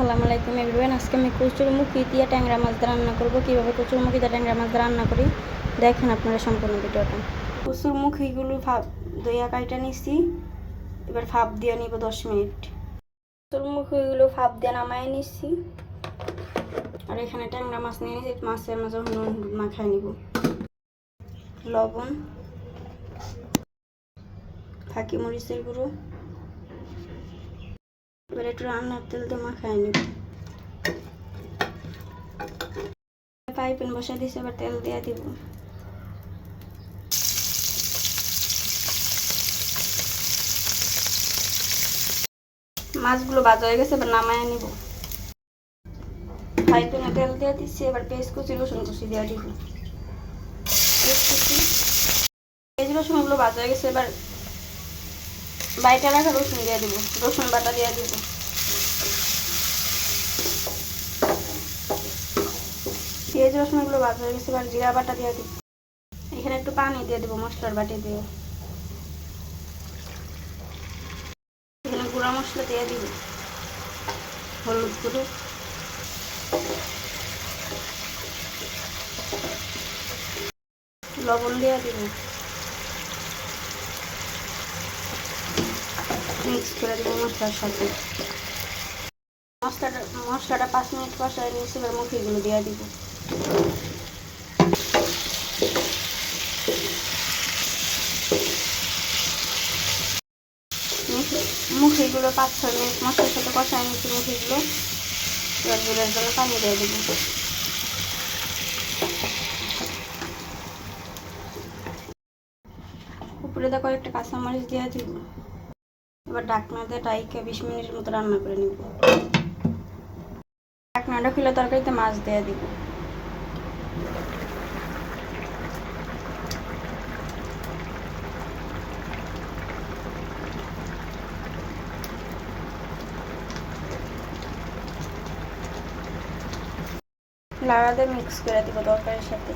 আসসালামু আলাইকুম এভরিওয়ান। আজকে আমি কচুরমুখী দিয়ে ট্যাংরা মাছ দিয়ে রান্না করব। কীভাবে কচুরমুখী দিয়ে ট্যাংরা মাছ দিয়ে রান্না করি দেখেন আপনারা সম্পূর্ণ ভিডিওটা। কচুরমুখীগুলো ভাপ দইয়া কাইটা নিছি, এবার ভাপ দিয়ে নিব 10 মিনিট। কচুরমুখীগুলো ভাপ দিয়ে নামাই নিছি, আর এখানে ট্যাংরা মাছ নিয়ে নিয়েছি। মাছের মাঝে হলুদ মাখাই নিব, লবণ, ফাঁকি মরিচের গুঁড়ো, এবার একটু রান্নার তেল দিয়ে মাখাই নিব। পাইপেন বসা দিয়েছি, এবার তেল দিয়ে দিব। মাছগুলো ভাজা হয়ে গেছে, এবার নামায় নিব। পাইপেনে তেল দিয়ে দিচ্ছি, এবার পেঁয়াজ কুচি রসুন কুচি দিয়ে দিব। পেঁয়াজ রসুনগুলো ভাজা হয়ে গেছে, এবার বাইটা রাখা রসুন দিয়ে দিব, রসুন বাটা দিয়ে দিব। পেঁয়াজ রসুনগুলো ভাজা হয়ে গেছে, এবার জিরা বাটা দিয়ে দিব। এখানে একটু পানি দিয়ে দেবো মশলার বাটি দিয়ে। এখানে গুঁড়া মশলা দিয়ে দিব, হলুদ গুঁড়ো, লবণ দিয়ে দিব, মিক্স করে দেবো মশলার সাথে। মশলাটা 5 মিনিট কষায় নিয়েছি, এবার মুখিগুলো দিয়ে দিব। মুখিগুলো 5-6 মিনিট মশলার সাথে কষায় নিয়েছি মুখিগুলো। এবার জলের জন্য পানি দিয়ে দেবো। উপরে দিয়ে কয়েকটা কাঁচামরিচ দিয়ে দিব। এবার ঢাকনা দিয়ে টাইকে 20 মিনিটের মতো রান্না করে নিব। ঢাকনাটা খুলে তরকারিতে মাছ দিয়ে দিব। লাড়া দিয়ে মিক্স করে দিব তরকারির সাথে।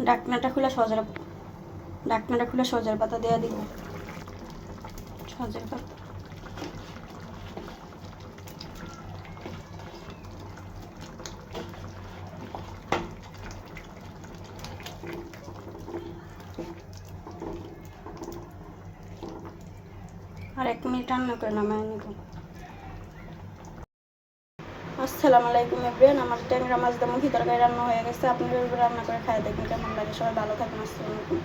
ঢাকনাটা খুলে সজের পাতা দিয়ে দিব। সজের পাতা, আর 1 মিনিট রান্না করে নামায় নিব। আসসালামু আলাইকুম এভরিওয়ান। আমার ট্যাংরা মাছ দিয়ে মুখি তরকারি রান্না হয়ে গেছে। আপনারা রান্না করে খাই দেখবেন কেমন লাগে। সবাই ভালো থাকুন। আসসালামু আলাইকুম।